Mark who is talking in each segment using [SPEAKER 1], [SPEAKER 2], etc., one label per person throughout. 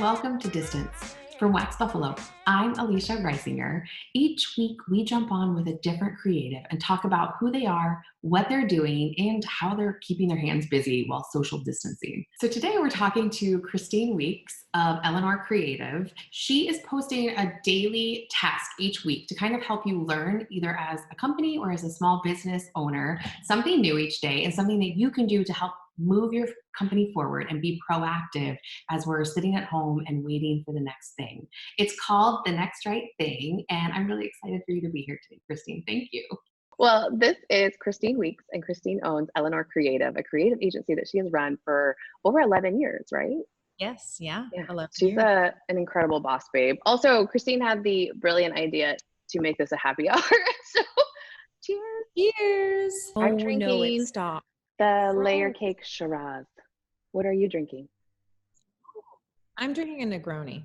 [SPEAKER 1] welcome to Distance. From Wax Buffalo, I'm Alicia Reisinger. Each week, we jump on with a different creative and talk about who they are, what they're doing, and how they're keeping their hands busy while social distancing. So today, we're talking to Christine Weeks of Eleanor Creative. She is posting a daily task each week to kind of help you learn, either as a company or as a small business owner, something new each day and something that you can do to help move your company forward and be proactive as we're sitting at home and waiting for the next thing. It's called The Next Right Thing, and I'm really excited for you to be here today, Christine. Thank you.
[SPEAKER 2] Well, this is Christine Weeks, and Christine owns Eleanor Creative, a creative agency that she has run for over 11 years, right?
[SPEAKER 3] Yes, yeah. 11
[SPEAKER 2] She's
[SPEAKER 3] years.
[SPEAKER 2] an incredible boss babe. Also, Christine had the brilliant idea to make this a happy hour. So cheers.
[SPEAKER 3] Cheers.
[SPEAKER 2] I'm
[SPEAKER 3] Oh,
[SPEAKER 2] drinking
[SPEAKER 3] no, it stopped.
[SPEAKER 2] the layer cake Shiraz. What are you drinking?
[SPEAKER 3] I'm drinking a Negroni.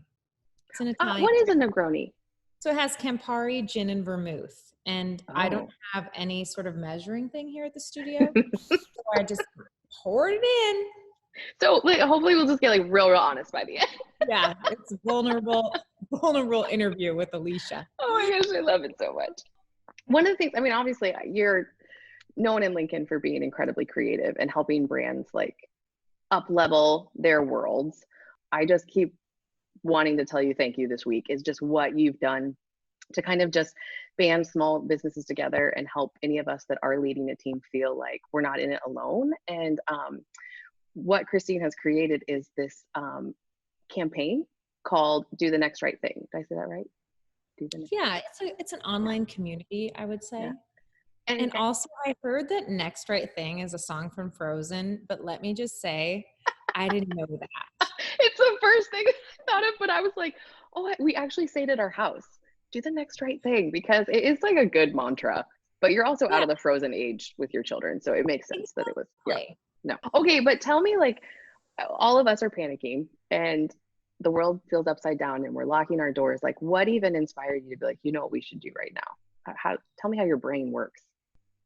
[SPEAKER 3] It's an Italian.
[SPEAKER 2] What is a Negroni?
[SPEAKER 3] So it has Campari, gin, and vermouth. And I
[SPEAKER 2] Oh.
[SPEAKER 3] don't have any sort of measuring thing here at the studio. So I just poured it in.
[SPEAKER 2] So hopefully we'll just get real honest by the end.
[SPEAKER 3] Yeah, it's a vulnerable interview with Alicia.
[SPEAKER 2] Oh my gosh, I love it so much. One of the things, obviously you're known in Lincoln for being incredibly creative and helping brands up level their worlds. I just keep wanting to tell you thank you this week is just what you've done to kind of just band small businesses together and help any of us that are leading a team feel like we're not in it alone. And what Christine has created is this campaign called Do the Next Right Thing. Did I say that right?
[SPEAKER 3] Yeah, it's an online community, I would say.
[SPEAKER 2] Yeah.
[SPEAKER 3] And also, I heard that Next Right Thing is a song from Frozen, but let me just say, I didn't know that.
[SPEAKER 2] It's the first thing I thought of, but I was like, oh, we actually say it at our house, do the next right thing, because it is a good mantra, but you're also out of the Frozen age with your children. So it makes sense that it was, no. Okay, but tell me, all of us are panicking and the world feels upside down and we're locking our doors. What even inspired you to be like, you know what we should do right now? Tell me how your brain works.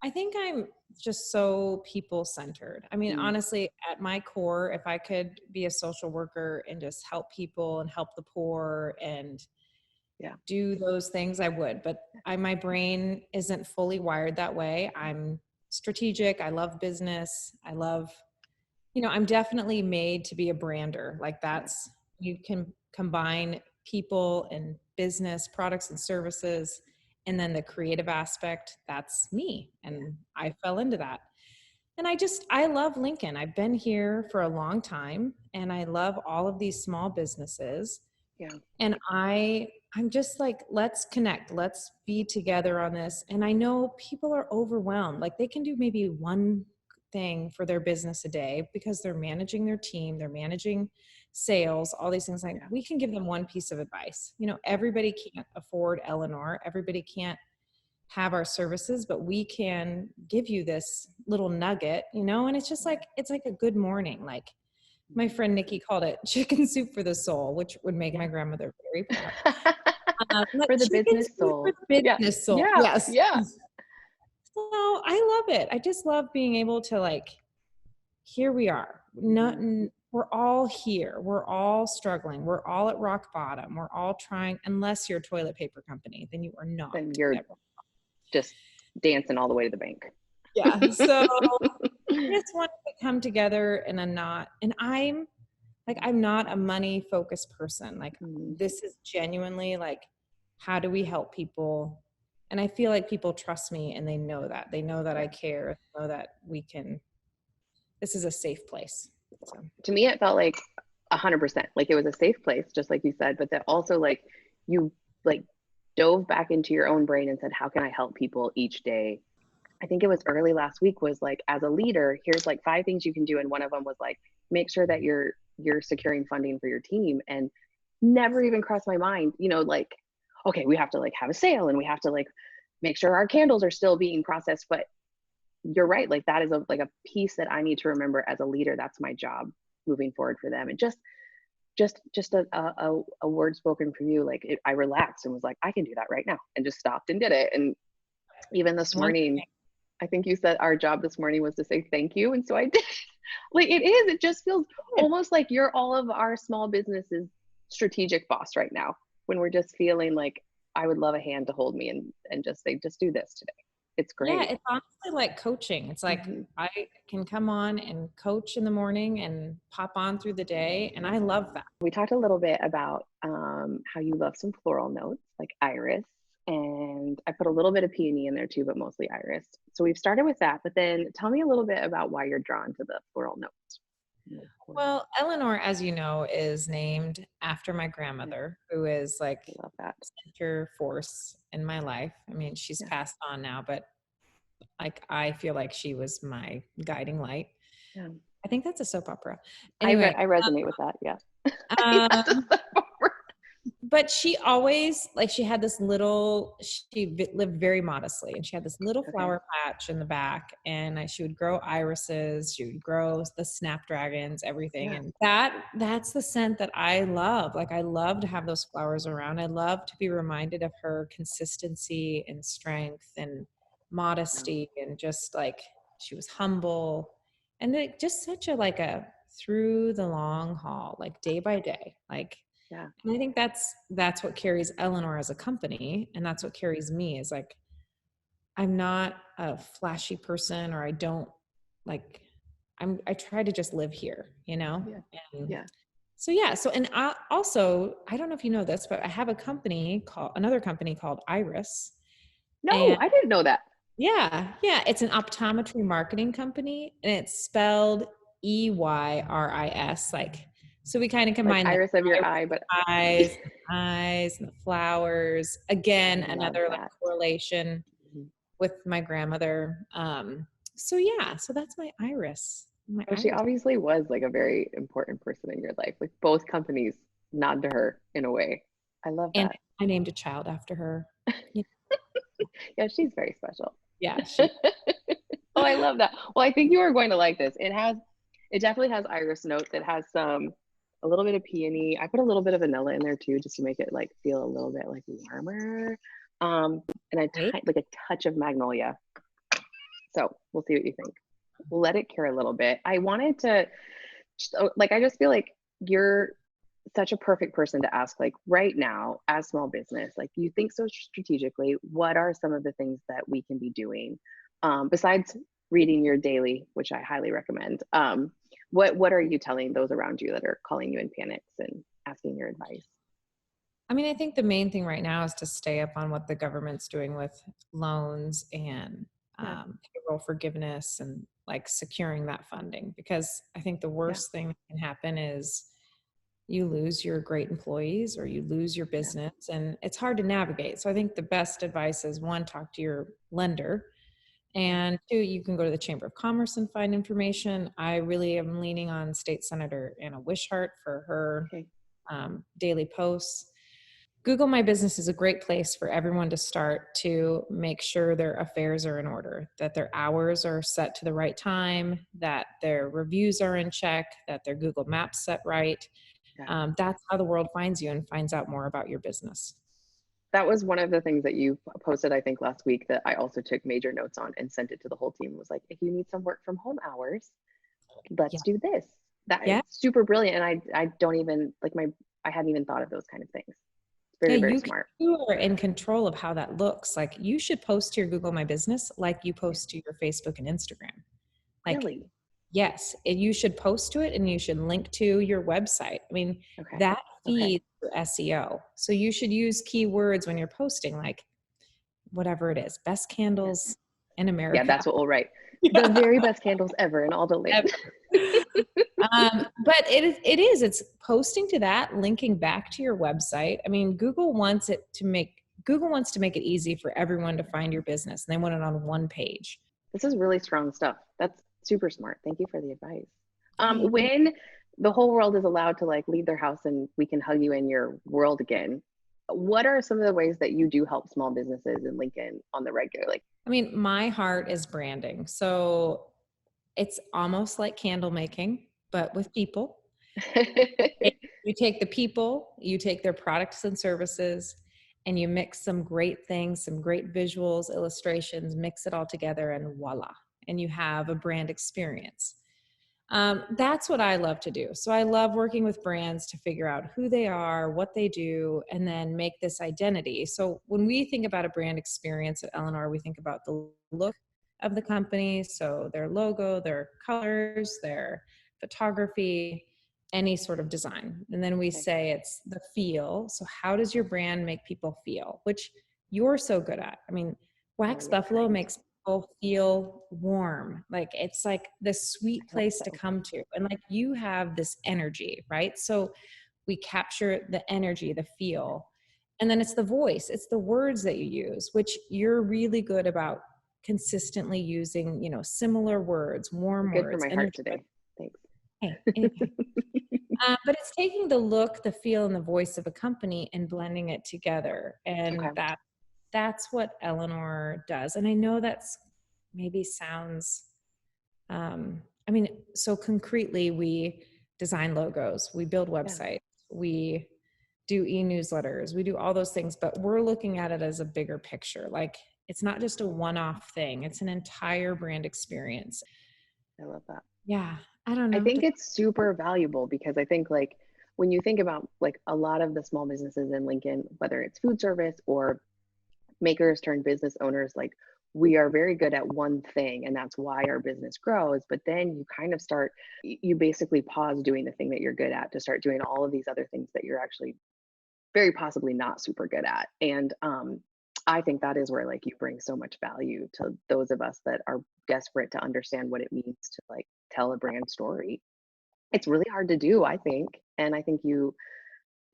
[SPEAKER 3] I think I'm just so people-centered. Honestly, at my core, if I could be a social worker and just help people and help the poor and do those things, I would. But my brain isn't fully wired that way. I'm strategic. I love business. I love, I'm definitely made to be a brander. You can combine people and business, products and services, and then the creative aspect, that's me. And I fell into that. And I love Lincoln. I've been here for a long time and I love all of these small businesses.
[SPEAKER 2] Yeah.
[SPEAKER 3] And I'm just let's connect, let's be together on this. And I know people are overwhelmed. They can do maybe one thing for their business a day because they're managing their team, they're managing sales, all these things. We can give them one piece of advice. Everybody can't afford Eleanor. Everybody can't have our services, but we can give you this little nugget, and it's just it's a good morning. My friend Nikki called it chicken soup for the soul, which would make my grandmother very proud.
[SPEAKER 2] For the business soul.
[SPEAKER 3] For the business soul.
[SPEAKER 2] Yeah.
[SPEAKER 3] Yes.
[SPEAKER 2] Yeah.
[SPEAKER 3] So I love it. I just love being able to here we are. We're all here. We're all struggling. We're all at rock bottom. We're all trying, unless you're a toilet paper company, then you are not.
[SPEAKER 2] Then you're just dancing all the way to the bank.
[SPEAKER 3] Yeah. So I just want to come together and I'm not a money focused person. This is genuinely how do we help people? And I feel like people trust me and they know that. They know that I care. They know that this is a safe place. So.
[SPEAKER 2] To me, it felt 100%. It was a safe place, just like you said, but that also you dove back into your own brain and said, how can I help people each day? I think it was early last week was as a leader, here's 5 things you can do. And one of them was make sure that you're securing funding for your team. And never even crossed my mind, okay, we have to have a sale and we have to make sure our candles are still being processed. But you're right. That is a piece that I need to remember as a leader. That's my job moving forward for them. And just a word spoken from you, I relaxed and was I can do that right now, and just stopped and did it. And even this morning, I think you said our job this morning was to say thank you. And so I did. It just feels almost like you're all of our small businesses strategic boss right now, when we're just feeling like I would love a hand to hold me and just say, just do this today. It's
[SPEAKER 3] Yeah,
[SPEAKER 2] great.
[SPEAKER 3] it's honestly like coaching. It's like I can come on and coach in the morning and pop on through the day, and I love that.
[SPEAKER 2] We talked a little bit about how you love some floral notes like iris, and I put a little bit of peony in there too, but mostly iris. So we've started with that, but then tell me a little bit about why you're drawn to the floral notes.
[SPEAKER 3] Well, Eleanor, as you know, is named after my grandmother, who is like
[SPEAKER 2] I love that.
[SPEAKER 3] center force in my life. I mean, she's passed on now, but like I feel like she was my guiding light.
[SPEAKER 2] Yeah.
[SPEAKER 3] I think that's a soap opera. Anyway,
[SPEAKER 2] I resonate with that. Yeah.
[SPEAKER 3] But she always, like, she had this little, she lived very modestly, and she had this little flower patch in the back, and she would grow irises, she would grow the snapdragons, everything. And that's the scent that I love. Like, I love to have those flowers around. I love to be reminded of her consistency and strength and modesty, and just like, she was humble, and it just such a, like, a through the long haul, like day by day, like.
[SPEAKER 2] Yeah.
[SPEAKER 3] And I think that's what carries Eleanor as a company, and that's what carries me, is like, I'm not a flashy person, or I don't like, I try to just live here, you know?
[SPEAKER 2] Yeah.
[SPEAKER 3] So and I also, I don't know if you know this, but I have another company called Iris.
[SPEAKER 2] No, I didn't know that.
[SPEAKER 3] Yeah. It's an optometry marketing company, and it's spelled EYRIS, like, so we kind of combine
[SPEAKER 2] like iris of your eye, but
[SPEAKER 3] eyes and the flowers. Again, another like correlation with my grandmother. So that's my iris.
[SPEAKER 2] She obviously was like a very important person in your life. Like, both companies nod to her in a way. I love that.
[SPEAKER 3] And I named a child after her.
[SPEAKER 2] Yeah, she's very special.
[SPEAKER 3] Yeah.
[SPEAKER 2] Oh, I love that. Well, I think you are going to like this. It definitely has iris notes. It has a little bit of peony. I put a little bit of vanilla in there too, just to make it like feel a little bit like warmer. And like a touch of magnolia. So we'll see what you think. We'll let it cure a little bit. I wanted to, like, I just feel like you're such a perfect person to ask, like, right now as small business, like, you think so strategically, what are some of the things that we can be doing besides reading your daily, which I highly recommend? What are you telling those around you that are calling you in panics and asking your advice?
[SPEAKER 3] I mean, I think the main thing right now is to stay up on what the government's doing with loans and payroll forgiveness, and like securing that funding, because I think the worst thing that can happen is you lose your great employees, or you lose your business, and it's hard to navigate. So I think the best advice is, one, talk to your lender, and two, you can go to the Chamber of Commerce and find information. I really am leaning on State Senator Anna Wishart for her daily posts. Google My Business is a great place for everyone to start to make sure their affairs are in order, that their hours are set to the right time, that their reviews are in check, that their Google Maps set right. That's how the world finds you and finds out more about your business.
[SPEAKER 2] That was one of the things that you posted, I think, last week, that I also took major notes on and sent it to the whole team. It was like, if you need some work from home hours, let's do this. That is super brilliant. And I don't even, like, I hadn't even thought of those kind of things. Very, very smart.
[SPEAKER 3] You are in control of how that looks. Like, you should post to your Google My Business like you post to your Facebook and Instagram. Like,
[SPEAKER 2] really?
[SPEAKER 3] Yes, and you should post to it, and you should link to your website. I mean, that feeds your SEO. So you should use keywords when you're posting, like whatever it is, best candles in America.
[SPEAKER 2] Yeah, that's what we'll write. The very best candles ever in all the links.
[SPEAKER 3] But it's posting to that, linking back to your website. I mean, Google wants to make it easy for everyone to find your business, and they want it on one page.
[SPEAKER 2] This is really strong stuff. That's super smart. Thank you for the advice. When the whole world is allowed to like leave their house and we can hug you in your world again, what are some of the ways that you do help small businesses in Lincoln on the regular? Like,
[SPEAKER 3] I mean, my heart is branding. So it's almost like candle making, but with people. You take the people, you take their products and services, and you mix some great things, some great visuals, illustrations, mix it all together, and voila. And you have a brand experience. That's what I love to do. So I love working with brands to figure out who they are, what they do, and then make this identity. So when we think about a brand experience at Eleanor, we think about the look of the company. So their logo, their colors, their photography, any sort of design. And then we say it's the feel. So how does your brand make people feel? Which you're so good at. I mean, Wax Buffalo makes people feel warm. Like it's like this sweet place to come to. And like you have this energy, right? So we capture the energy, the feel. And then it's the voice, it's the words that you use, which you're really good about consistently using, you know, similar words, warm
[SPEAKER 2] Good for
[SPEAKER 3] words.
[SPEAKER 2] my heart today. Thanks.
[SPEAKER 3] Hey, anytime. But it's taking the look, the feel, and the voice of a company and blending it together. And that's what Eleanor does. And I know that's maybe sounds, I mean, so concretely, we design logos, we build websites, we do e-newsletters, we do all those things, but we're looking at it as a bigger picture. Like it's not just a one-off thing, it's an entire brand experience.
[SPEAKER 2] I love that.
[SPEAKER 3] Yeah. I don't know.
[SPEAKER 2] I think it's super valuable because I think like when you think about like a lot of the small businesses in Lincoln, whether it's food service or makers turned business owners, like we are very good at one thing and that's why our business grows. But then you kind of start, you basically pause doing the thing that you're good at to start doing all of these other things that you're actually very possibly not super good at. And I think that is where like you bring so much value to those of us that are desperate to understand what it means to like tell a brand story. It's really hard to do, I think. And I think you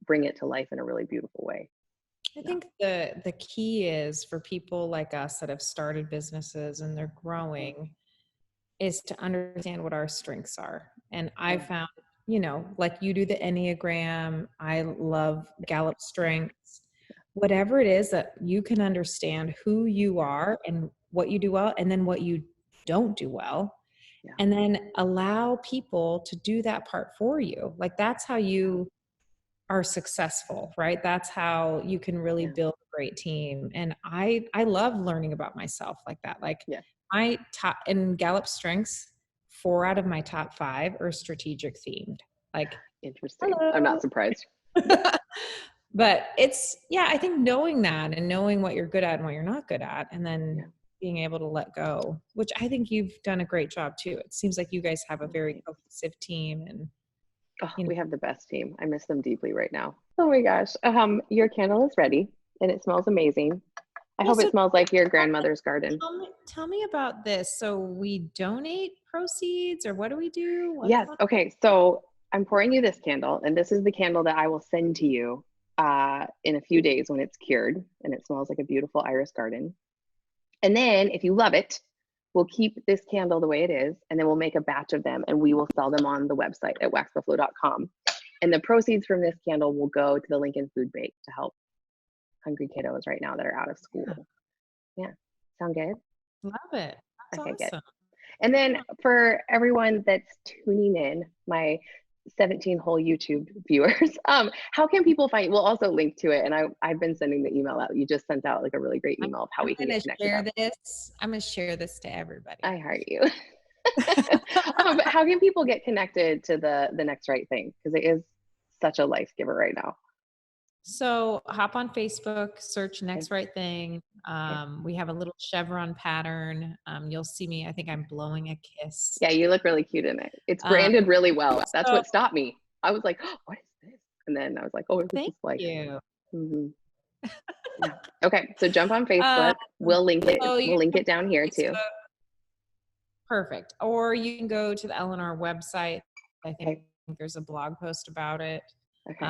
[SPEAKER 2] bring it to life in a really beautiful way.
[SPEAKER 3] I think the key is for people like us that have started businesses and they're growing is to understand what our strengths are. And I found, you know, like you do the Enneagram, I love Gallup strengths, whatever it is that you can understand who you are and what you do well, and then what you don't do well. And then allow people to do that part for you. Like that's how you are successful, right? That's how you can really build a great team. And I love learning about myself like that. Like my top in Gallup strengths, 4 out of my top 5 are strategic themed. Like
[SPEAKER 2] interesting. Hello. I'm not surprised.
[SPEAKER 3] But it's, I think knowing that and knowing what you're good at and what you're not good at, and then being able to let go, which I think you've done a great job too. It seems like you guys have a very cohesive team and
[SPEAKER 2] we have the best team. I miss them deeply right now. Oh my gosh. Your candle is ready and it smells amazing. I hope it smells like your grandmother's garden.
[SPEAKER 3] Tell me about this. So we donate proceeds or what do we do?
[SPEAKER 2] Yes. Okay. So I'm pouring you this candle and this is the candle that I will send to you in a few days when it's cured and it smells like a beautiful iris garden. And then if you love it, we'll keep this candle the way it is, and then we'll make a batch of them and we will sell them on the website at waxbuffalo.com. And the proceeds from this candle will go to the Lincoln Food Bank to help hungry kiddos right now that are out of school. Yeah. Sound good?
[SPEAKER 3] Love it. That's awesome.
[SPEAKER 2] Good. And then for everyone that's tuning in, my 17 whole YouTube viewers, how can people find you? We'll also link to it. And I've been sending the email out. You just sent out like a really great email of how we can get connected.
[SPEAKER 3] I'm going to share this to everybody.
[SPEAKER 2] I heart you. How can people get connected to the Next Right Thing? Because it is such a life giver right now.
[SPEAKER 3] So hop on Facebook, search Next Right Thing. We have a little chevron pattern. You'll see me. I think I'm blowing a kiss.
[SPEAKER 2] Yeah, you look really cute in it. It's branded really well. That's what stopped me. I was like, oh, what is this? And then I was like, oh, this is like.
[SPEAKER 3] Thank you.
[SPEAKER 2] Yeah. Okay, so jump on Facebook. We'll link it. We'll link it down here too.
[SPEAKER 3] Perfect. Or you can go to the Eleanor website. I think there's a blog post about it.
[SPEAKER 2] Okay.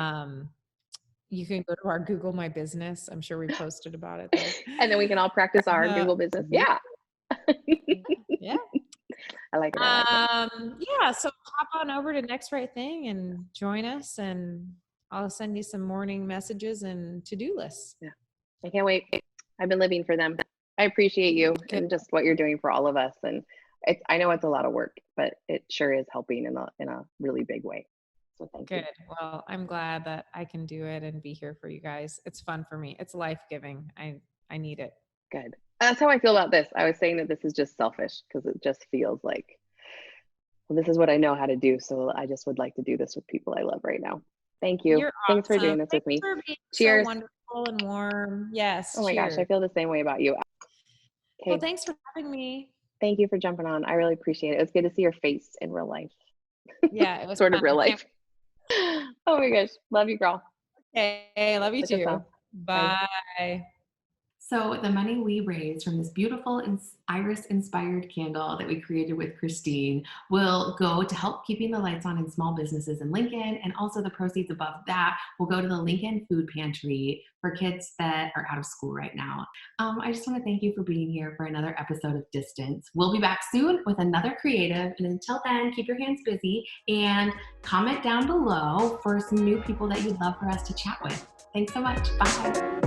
[SPEAKER 3] You can go to our Google My Business. I'm sure we posted about it there.
[SPEAKER 2] And then we can all practice our Google business. Yeah.
[SPEAKER 3] Yeah.
[SPEAKER 2] I like it.
[SPEAKER 3] Yeah. So hop on over to Next Right Thing and join us, and I'll send you some morning messages and to-do lists.
[SPEAKER 2] Yeah. I can't wait. I've been living for them. I appreciate you and just what you're doing for all of us. And I know it's a lot of work, but it sure is helping in a really big way. So thank you.
[SPEAKER 3] Well, I'm glad that I can do it and be here for you guys. It's fun for me. It's life-giving. I need it.
[SPEAKER 2] Good. That's how I feel about this. I was saying that this is just selfish because it just feels like, well, this is what I know how to do. So I just would like to do this with people I love right now. Thank you.
[SPEAKER 3] You're
[SPEAKER 2] Thanks for
[SPEAKER 3] awesome.
[SPEAKER 2] doing this
[SPEAKER 3] Thanks
[SPEAKER 2] with me.
[SPEAKER 3] for being so
[SPEAKER 2] Cheers.
[SPEAKER 3] wonderful and warm. Yes,
[SPEAKER 2] Oh my gosh, I
[SPEAKER 3] cheers.
[SPEAKER 2] feel the same way about you.
[SPEAKER 3] Well,
[SPEAKER 2] Okay.
[SPEAKER 3] thanks for having me.
[SPEAKER 2] Thank you for jumping on. I really appreciate it. It was good to see your face in real life.
[SPEAKER 3] Yeah, it was
[SPEAKER 2] Sort of
[SPEAKER 3] fun.
[SPEAKER 2] real life. Oh my gosh. Love you, girl.
[SPEAKER 3] Okay, love you
[SPEAKER 2] Look us
[SPEAKER 3] too.
[SPEAKER 2] off. Bye.
[SPEAKER 3] Bye.
[SPEAKER 1] So the money we raise from this beautiful iris-inspired candle that we created with Christine will go to help keeping the lights on in small businesses in Lincoln, and also the proceeds above that will go to the Lincoln Food Pantry for kids that are out of school right now. I just want to thank you for being here for another episode of Distance. We'll be back soon with another creative, and until then, keep your hands busy and comment down below for some new people that you'd love for us to chat with. Thanks so much. Bye.